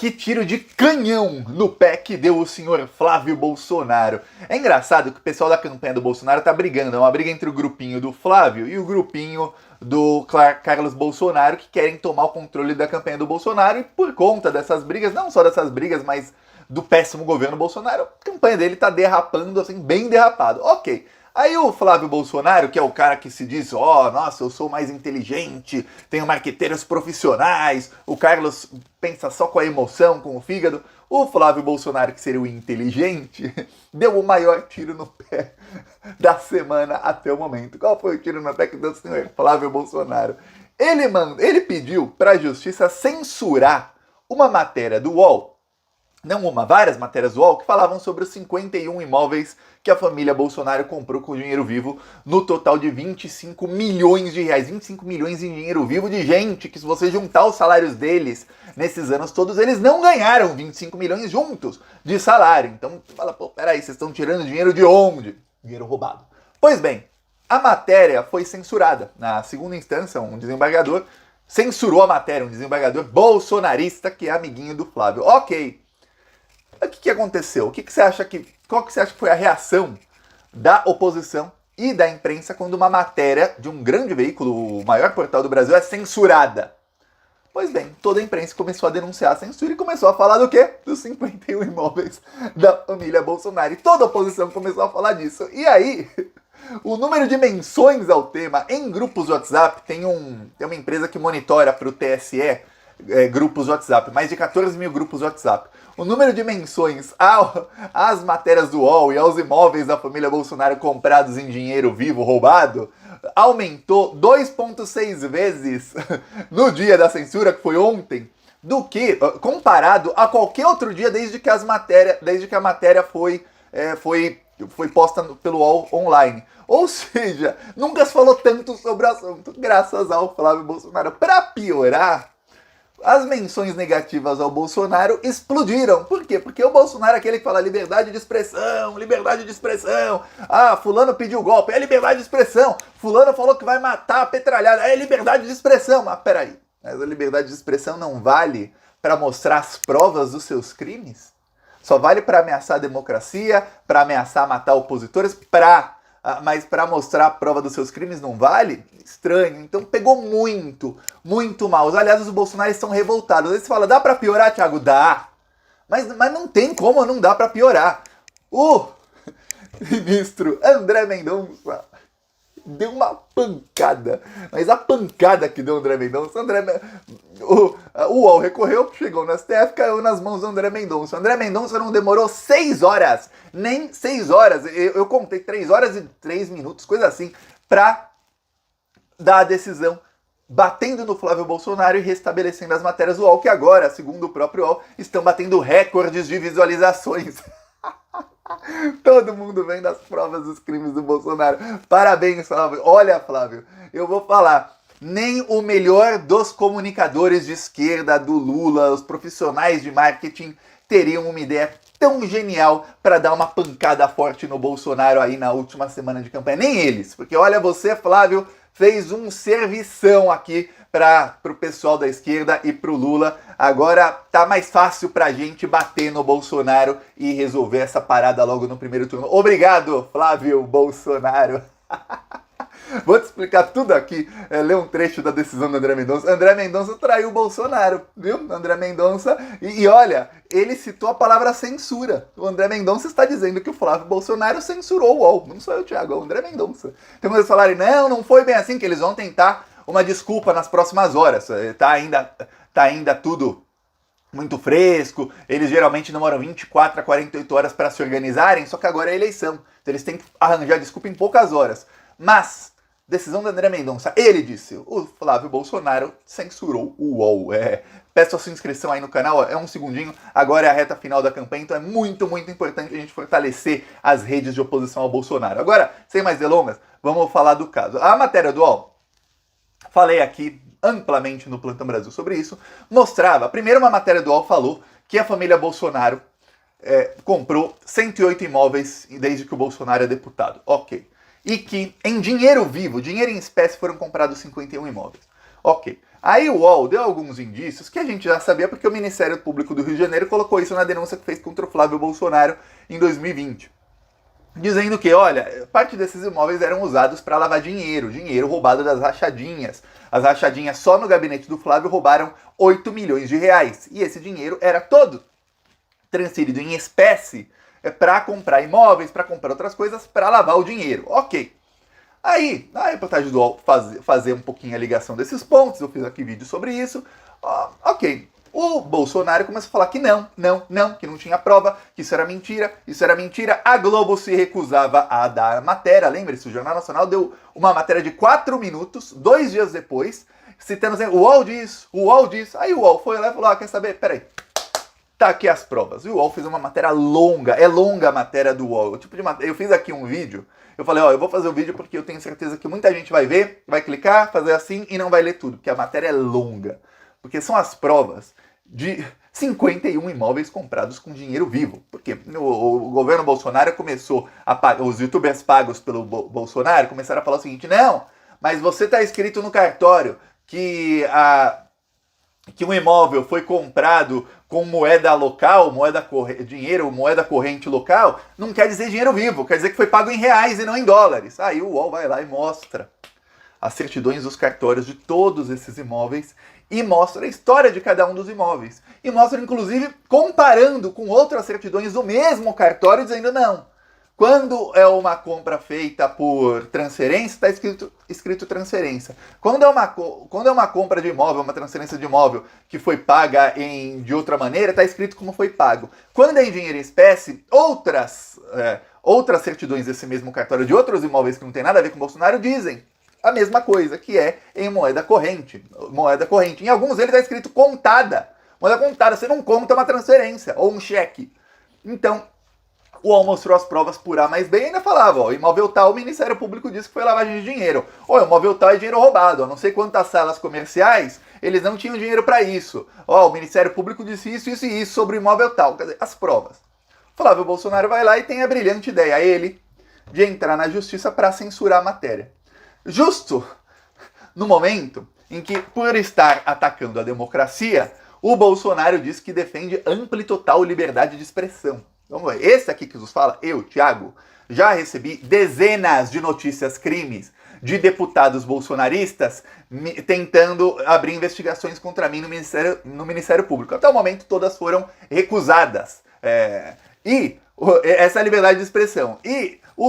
Que tiro de canhão no pé que deu o senhor Flávio Bolsonaro. É engraçado que o pessoal da campanha do Bolsonaro tá brigando. É uma briga entre o grupinho do Flávio e o grupinho do Carlos Bolsonaro, que querem tomar o controle da campanha do Bolsonaro. E por conta dessas brigas, não só dessas brigas, mas do péssimo governo Bolsonaro, a campanha dele tá derrapando, assim, bem derrapado. Ok. Aí o Flávio Bolsonaro, que é o cara que se diz, nossa, eu sou mais inteligente, tenho marqueteiros profissionais, o Carlos pensa só com a emoção, com o fígado. O Flávio Bolsonaro, que seria o inteligente, deu o maior tiro no pé da semana até o momento. Qual foi o tiro no pé que deu o senhor Flávio Bolsonaro? Ele pediu para a justiça censurar uma matéria do UOL, várias matérias do UOL que falavam sobre os 51 imóveis que a família Bolsonaro comprou com dinheiro vivo, no total de 25 milhões de reais. 25 milhões em dinheiro vivo de gente que, se você juntar os salários deles nesses anos todos, eles não ganharam 25 milhões juntos de salário. Então você fala, peraí, vocês estão tirando dinheiro de onde? Dinheiro roubado. Pois bem, a matéria foi censurada. Na segunda instância, um desembargador censurou a matéria, um desembargador bolsonarista que é amiguinho do Flávio. Ok. O que aconteceu? Qual que você acha que foi a reação da oposição e da imprensa quando uma matéria de um grande veículo, o maior portal do Brasil, é censurada? Pois bem, toda a imprensa começou a denunciar a censura e começou a falar do quê? Dos 51 imóveis da família Bolsonaro. E toda a oposição começou a falar disso. E aí, o número de menções ao tema em grupos WhatsApp, tem uma empresa que monitora para o TSE grupos WhatsApp, mais de 14 mil grupos WhatsApp. O número de menções às matérias do UOL e aos imóveis da família Bolsonaro comprados em dinheiro vivo roubado aumentou 2,6 vezes no dia da censura, que foi ontem, do que comparado a qualquer outro dia desde que a matéria foi posta pelo UOL online. Ou seja, nunca se falou tanto sobre o assunto, graças ao Flávio Bolsonaro. Para piorar, as menções negativas ao Bolsonaro explodiram. Por quê? Porque o Bolsonaro é aquele que fala liberdade de expressão, liberdade de expressão. Ah, fulano pediu golpe, é liberdade de expressão. Fulano falou que vai matar a petralhada, é liberdade de expressão. Mas peraí, mas a liberdade de expressão não vale para mostrar as provas dos seus crimes? Só vale para ameaçar a democracia, para ameaçar matar opositores, mas para mostrar a prova dos seus crimes não vale? Estranho. Então pegou muito, muito mal. Aliás, os bolsonaristas estão revoltados. Aí você fala, dá para piorar, Thiago? Dá. Mas não tem como não dá para piorar. O ministro André Mendonça deu uma pancada. Mas a pancada que deu o André Mendonça, o UOL recorreu, chegou no STF, caiu nas mãos do André Mendonça. O André Mendonça não demorou 6 horas, nem 6 horas, eu contei 3 horas e 3 minutos, coisa assim, pra dar a decisão, batendo no Flávio Bolsonaro e restabelecendo as matérias do UOL, que agora, segundo o próprio UOL, estão batendo recordes de visualizações. Todo mundo vendo as provas dos crimes do Bolsonaro. Parabéns, Flávio. Olha, Flávio, eu vou falar. Nem o melhor dos comunicadores de esquerda, do Lula, os profissionais de marketing, teriam uma ideia tão genial para dar uma pancada forte no Bolsonaro aí na última semana de campanha. Nem eles. Porque olha, você, Flávio, fez um servição aqui para o pessoal da esquerda e para o Lula. Agora tá mais fácil pra gente bater no Bolsonaro e resolver essa parada logo no primeiro turno. Obrigado, Flávio Bolsonaro. Vou te explicar tudo aqui. Ler um trecho da decisão do André Mendonça. André Mendonça traiu o Bolsonaro, viu? André Mendonça. E olha, ele citou a palavra censura. O André Mendonça está dizendo que o Flávio Bolsonaro censurou o UOL. Não sou eu, Thiago, é o André Mendonça. Então eles falarem, não foi bem assim, que eles vão tentar uma desculpa nas próximas horas. Tá ainda tudo muito fresco, eles geralmente demoram 24 a 48 horas para se organizarem, só que agora é eleição, então eles têm que arranjar desculpa em poucas horas. Mas, decisão do André Mendonça, ele disse, o Flávio Bolsonaro censurou o UOL. Peço a sua inscrição aí no canal, é um segundinho, agora é a reta final da campanha, então é muito, muito importante a gente fortalecer as redes de oposição ao Bolsonaro. Agora, sem mais delongas, vamos falar do caso. A matéria do UOL, falei aqui amplamente no Plantão Brasil sobre isso, mostrava, primeiro uma matéria do UOL falou que a família Bolsonaro comprou 108 imóveis desde que o Bolsonaro é deputado, ok. E que em dinheiro vivo, dinheiro em espécie, foram comprados 51 imóveis, ok. Aí o UOL deu alguns indícios que a gente já sabia porque o Ministério Público do Rio de Janeiro colocou isso na denúncia que fez contra o Flávio Bolsonaro em 2020. Dizendo que, olha, parte desses imóveis eram usados para lavar dinheiro, dinheiro roubado das rachadinhas. As rachadinhas só no gabinete do Flávio roubaram 8 milhões de reais. E esse dinheiro era todo transferido em espécie para comprar imóveis, para comprar outras coisas, para lavar o dinheiro. Ok. Aí, a reportagem do UOL fazer um pouquinho a ligação desses pontos, eu fiz aqui vídeo sobre isso. Ok. O Bolsonaro começou a falar que não, que não tinha prova, que isso era mentira, isso era mentira. A Globo se recusava a dar a matéria. Lembre-se, o Jornal Nacional deu uma matéria de 4 minutos, 2 dias depois, citando, o UOL diz, o UOL diz. Aí o UOL foi lá e falou, quer saber? Peraí, tá aqui as provas. E o UOL fez uma matéria longa, é longa a matéria do UOL. Eu fiz aqui um vídeo, eu falei, eu vou fazer o vídeo porque eu tenho certeza que muita gente vai ver, vai clicar, fazer assim e não vai ler tudo, porque a matéria é longa. Porque são as provas de 51 imóveis comprados com dinheiro vivo. Porque o governo Bolsonaro começou a pagar, os youtubers pagos pelo Bolsonaro começaram a falar o seguinte, não, mas você está escrito no cartório que um imóvel foi comprado com moeda local, dinheiro, moeda corrente local, não quer dizer dinheiro vivo, quer dizer que foi pago em reais e não em dólares. Aí o UOL vai lá e mostra as certidões dos cartórios de todos esses imóveis e mostra a história de cada um dos imóveis. E mostra, inclusive, comparando com outras certidões do mesmo cartório, dizendo não. Quando é uma compra feita por transferência, está escrito transferência. Quando é uma compra de imóvel, uma transferência de imóvel que foi paga de outra maneira, está escrito como foi pago. Quando é em dinheiro em espécie, outras certidões desse mesmo cartório de outros imóveis que não tem nada a ver com o Bolsonaro dizem a mesma coisa, que é em moeda corrente. Moeda corrente. Em alguns deles está escrito contada. Moeda contada, você não conta uma transferência ou um cheque. Então, o UOL mostrou as provas por A mais B e ainda falava, imóvel tal, o Ministério Público disse que foi lavagem de dinheiro. Imóvel tal é dinheiro roubado, não sei quantas salas comerciais, eles não tinham dinheiro para isso. O Ministério Público disse isso e isso sobre o imóvel tal. Quer dizer, as provas. Flávio Bolsonaro vai lá e tem a brilhante ideia, ele, de entrar na justiça para censurar a matéria. Justo no momento em que, por estar atacando a democracia, o Bolsonaro diz que defende ampla e total liberdade de expressão. Vamos ver, esse aqui que nos fala, eu, Thiago, já recebi dezenas de notícias crimes de deputados bolsonaristas tentando abrir investigações contra mim no Ministério Público. Até o momento todas foram recusadas. Essa é a liberdade de expressão.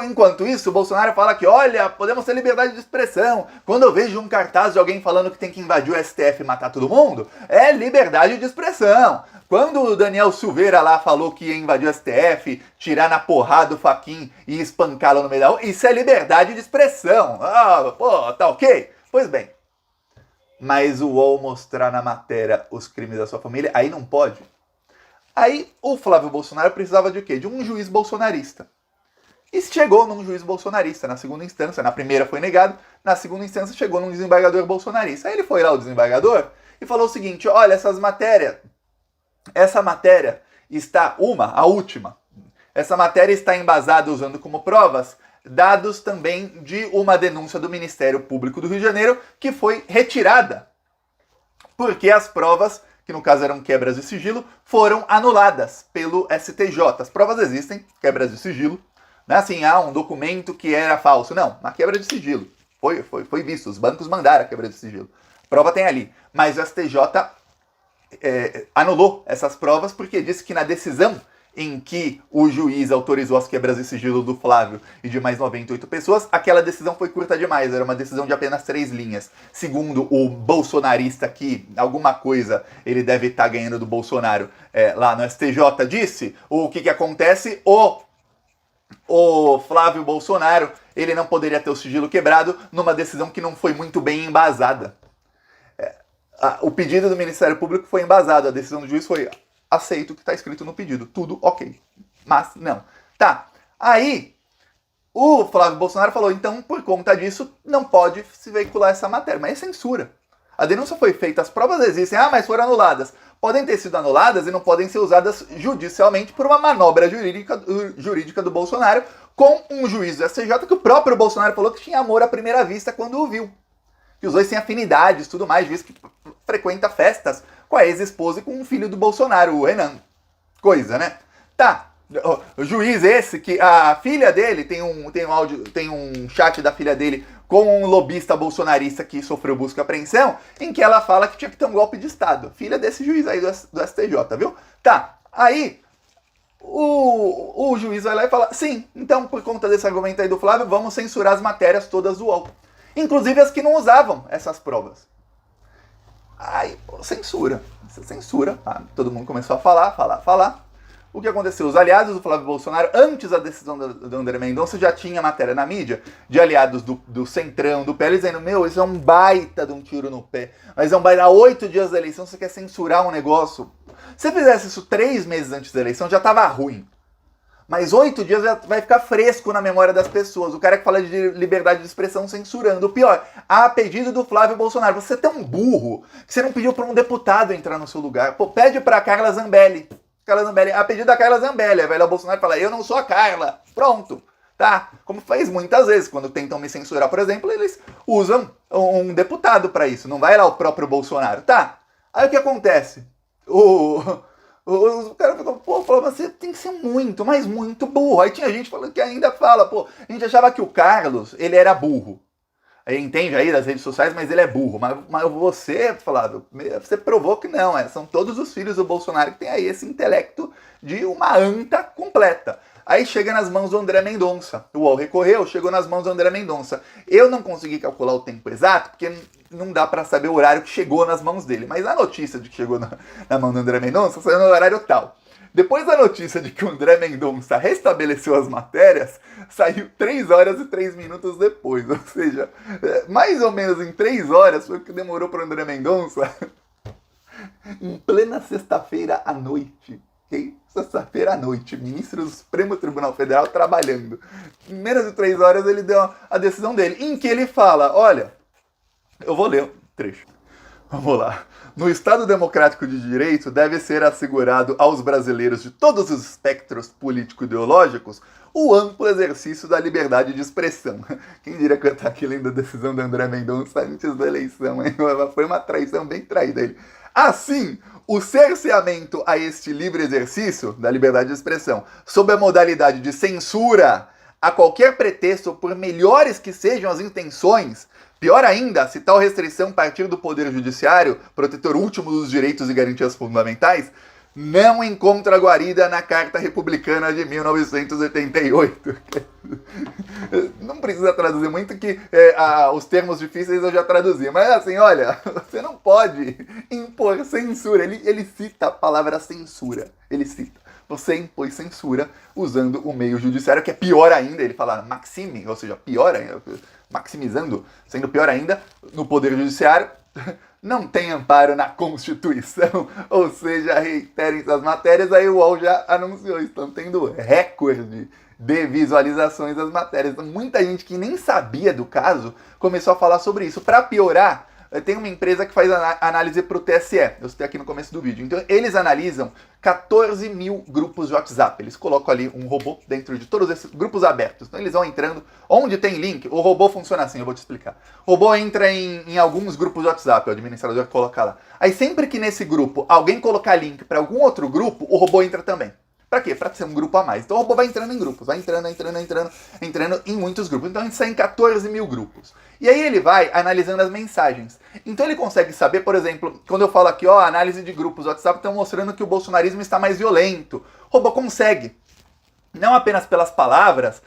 Enquanto isso, o Bolsonaro fala que, olha, podemos ter liberdade de expressão. Quando eu vejo um cartaz de alguém falando que tem que invadir o STF e matar todo mundo, é liberdade de expressão. Quando o Daniel Silveira lá falou que ia invadir o STF, tirar na porrada o Fachin e espancá-lo no meio da rua, isso é liberdade de expressão. Tá ok? Pois bem. Mas o UOL mostrar na matéria os crimes da sua família, aí não pode. Aí o Flávio Bolsonaro precisava de quê? De um juiz bolsonarista. E chegou num juiz bolsonarista na segunda instância. Na primeira foi negado, na segunda instância chegou num desembargador bolsonarista. Aí ele foi lá, o desembargador, e falou o seguinte, olha, essa matéria está, a última, essa matéria está embasada usando como provas dados também de uma denúncia do Ministério Público do Rio de Janeiro que foi retirada, porque as provas, que no caso eram quebras de sigilo, foram anuladas pelo STJ. As provas existem, quebras de sigilo, não é assim, um documento que era falso. Não, uma quebra de sigilo. Foi visto, os bancos mandaram a quebra de sigilo. A prova tem ali. Mas o STJ anulou essas provas porque disse que na decisão em que o juiz autorizou as quebras de sigilo do Flávio e de mais 98 pessoas, aquela decisão foi curta demais, era uma decisão de apenas 3 linhas. Segundo o bolsonarista, que alguma coisa ele deve estar ganhando do Bolsonaro lá no STJ, disse, o que acontece? O Flávio Bolsonaro, ele não poderia ter o sigilo quebrado numa decisão que não foi muito bem embasada. O pedido do Ministério Público foi embasado, a decisão do juiz foi aceito o que está escrito no pedido, tudo ok. Mas não. Tá, aí o Flávio Bolsonaro falou, então por conta disso não pode se veicular essa matéria, mas é censura. A denúncia foi feita, as provas existem, mas foram anuladas. Podem ter sido anuladas e não podem ser usadas judicialmente por uma manobra jurídica do Bolsonaro com um juiz do STJ que o próprio Bolsonaro falou que tinha amor à primeira vista quando o viu. que os dois têm afinidades e tudo mais, juiz que frequenta festas com a ex-esposa e com um filho do Bolsonaro, o Renan. Coisa, né? Tá. O juiz esse, que a filha dele, tem um áudio, tem um chat da filha dele com um lobista bolsonarista que sofreu busca e apreensão, em que ela fala que tinha que ter um golpe de Estado. Filha desse juiz aí do STJ, viu? Tá. Aí, o juiz vai lá e fala, sim, então por conta desse argumento aí do Flávio, vamos censurar as matérias todas do UOL. Inclusive as que não usavam essas provas. Aí, censura. Você censura. Tá? Todo mundo começou a falar. O que aconteceu? Os aliados do Flávio Bolsonaro, antes da decisão do André Mendonça, já tinha matéria na mídia de aliados do Centrão, do PL, dizendo, meu, isso é um baita de um tiro no pé. Mas é um baita, há 8 dias da eleição, você quer censurar um negócio. Se você fizesse isso 3 meses antes da eleição, já tava ruim. Mas 8 dias já vai ficar fresco na memória das pessoas. O cara que fala de liberdade de expressão censurando. O pior, a pedido do Flávio Bolsonaro. Você é tão burro que você não pediu para um deputado entrar no seu lugar. Pô, pede para Carla Zambelli. A pedido da Carla Zambelli. Aí vai lá o Bolsonaro e fala, eu não sou a Carla. Pronto. Tá? Como faz muitas vezes. Quando tentam me censurar, por exemplo, eles usam um deputado para isso. Não vai lá o próprio Bolsonaro. Tá? Aí o que acontece? Os caras ficam, pô, falavam, você tem que ser muito, mas muito burro. Aí tinha gente falando que ainda fala, pô, a gente achava que o Carlos, ele era burro. Aí entende aí das redes sociais, mas ele é burro. Mas você, Flávio, você provou que não, são todos os filhos do Bolsonaro que tem aí esse intelecto de uma anta completa. Aí chega nas mãos do André Mendonça. O UOL recorreu, chegou nas mãos do André Mendonça. Eu não consegui calcular o tempo exato, porque não dá pra saber o horário que chegou nas mãos dele. Mas a notícia de que chegou na mão do André Mendonça saiu no horário tal. Depois da notícia de que o André Mendonça restabeleceu as matérias, saiu 3 horas e 3 minutos depois. Ou seja, mais ou menos em 3 horas foi o que demorou para o André Mendonça em plena sexta-feira à noite. Okay? Sexta-feira à noite, ministro do Supremo Tribunal Federal trabalhando. Em menos de 3 horas ele deu a decisão dele, em que ele fala, olha, eu vou ler um trecho. Vamos lá. No Estado Democrático de Direito deve ser assegurado aos brasileiros de todos os espectros político-ideológicos o amplo exercício da liberdade de expressão. Quem diria que eu estou aqui lendo a decisão do André Mendonça antes da eleição, hein? Foi uma traição bem traída ele. Assim, o cerceamento a este livre exercício da liberdade de expressão, sob a modalidade de censura a qualquer pretexto, por melhores que sejam as intenções, pior ainda, se tal restrição partir do Poder Judiciário, protetor último dos direitos e garantias fundamentais, não encontra guarida na Carta Republicana de 1988. Não precisa traduzir muito, que os termos difíceis eu já traduzi. Mas assim, olha, você não pode impor censura. Ele cita a palavra censura. Ele cita. Você impôs censura usando o meio judiciário, que é pior ainda. Ele fala maxime, ou seja, pior ainda, maximizando, sendo pior ainda, no Poder Judiciário. Não tem amparo na Constituição, ou seja, reiterem suas matérias. Aí o UOL já anunciou, estão tendo recorde de visualizações das matérias. Então, muita gente que nem sabia do caso começou a falar sobre isso. Para piorar, tem uma empresa que faz análise para o TSE, eu citei aqui no começo do vídeo. Então eles analisam 14 mil grupos de WhatsApp. Eles colocam ali um robô dentro de todos esses grupos abertos. Então eles vão entrando, onde tem link, o robô funciona assim, eu vou te explicar. O robô entra em alguns grupos de WhatsApp, o administrador coloca lá. Aí sempre que nesse grupo alguém colocar link para algum outro grupo, o robô entra também. Pra quê? Pra ser um grupo a mais. Então o robô vai entrando em grupos, vai entrando em muitos grupos. Então a gente sai em 14 mil grupos. E aí ele vai analisando as mensagens. Então ele consegue saber, por exemplo, quando eu falo aqui, ó, análise de grupos do WhatsApp estão mostrando que o bolsonarismo está mais violento. O robô consegue. Não apenas pelas palavras,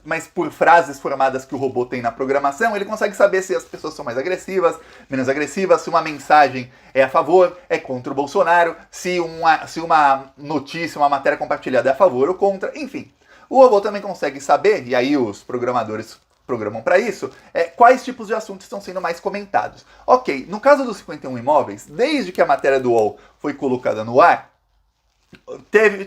mas por frases formadas que o robô tem na programação, ele consegue saber se as pessoas são mais agressivas, menos agressivas, se uma mensagem é a favor, é contra o Bolsonaro, se uma notícia, uma matéria compartilhada é a favor ou contra, enfim. O robô também consegue saber, e aí os programadores programam para isso, quais tipos de assuntos estão sendo mais comentados. Ok, no caso dos 51 imóveis, desde que a matéria do UOL foi colocada no ar,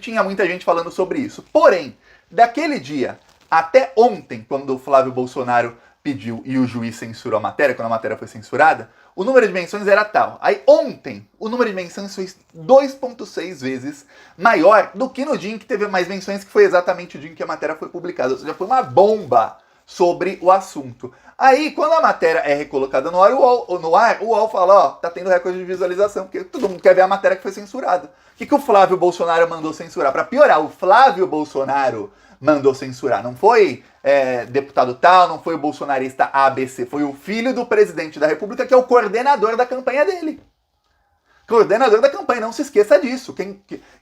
tinha muita gente falando sobre isso. Porém, daquele dia até ontem, quando o Flávio Bolsonaro pediu e o juiz censurou a matéria, quando a matéria foi censurada, o número de menções era tal. Aí ontem, o número de menções foi 2,6 vezes maior do que no dia em que teve mais menções, que foi exatamente o dia em que a matéria foi publicada. Ou seja, foi uma bomba sobre o assunto. Aí, quando a matéria é recolocada no ar, o UOL fala, ó, tá tendo recorde de visualização, porque todo mundo quer ver a matéria que foi censurada. O que o Flávio Bolsonaro mandou censurar? Para piorar, o Flávio Bolsonaro mandou censurar. Não foi deputado tal, não foi o bolsonarista ABC, foi o filho do presidente da República, que é o coordenador da campanha dele. Coordenador da campanha, não se esqueça disso.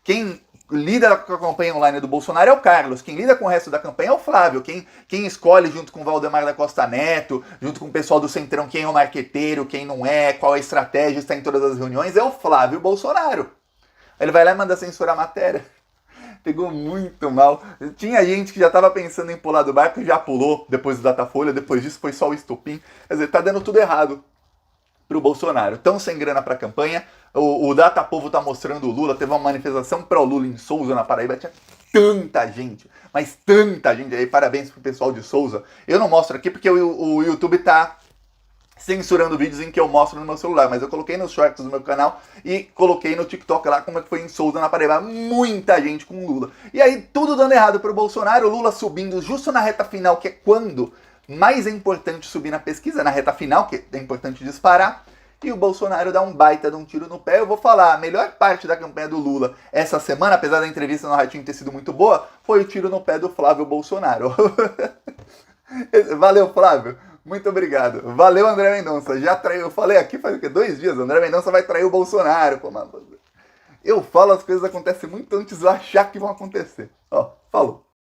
Quem lida com a campanha online do Bolsonaro é o Carlos, quem lida com o resto da campanha é o Flávio, quem escolhe junto com o Valdemar da Costa Neto, junto com o pessoal do Centrão, quem é o marqueteiro, quem não é, qual é a estratégia, está em todas as reuniões, é o Flávio Bolsonaro. Ele vai lá e manda censurar a matéria. Pegou muito mal. Tinha gente que já estava pensando em pular do barco e já pulou depois do Datafolha, depois disso foi só o estupim. Quer dizer, tá dando tudo errado pro Bolsonaro. Tão sem grana pra campanha. O Datapovo tá mostrando o Lula. Teve uma manifestação pró-Lula em Souza, na Paraíba. Tinha tanta gente, mas tanta gente. Aí, parabéns pro pessoal de Souza. Eu não mostro aqui porque o YouTube tá censurando vídeos em que eu mostro no meu celular, mas eu coloquei nos shorts do meu canal e coloquei no TikTok lá como é que foi em Souza, na Paraíba. Muita gente com Lula. E aí, tudo dando errado pro Bolsonaro. O Lula subindo justo na reta final, que é quando mais é importante subir na pesquisa, na reta final, que é importante disparar, e o Bolsonaro dá um baita de um tiro no pé. Eu vou falar, a melhor parte da campanha do Lula essa semana, apesar da entrevista no Ratinho ter sido muito boa, foi o tiro no pé do Flávio Bolsonaro. Valeu, Flávio. Muito obrigado. Valeu, André Mendonça. Já traiu, eu falei aqui faz o quê? 2 dias, o André Mendonça vai trair o Bolsonaro. Pô, mano. Eu falo, as coisas acontecem muito antes de eu achar que vão acontecer. Ó, falou.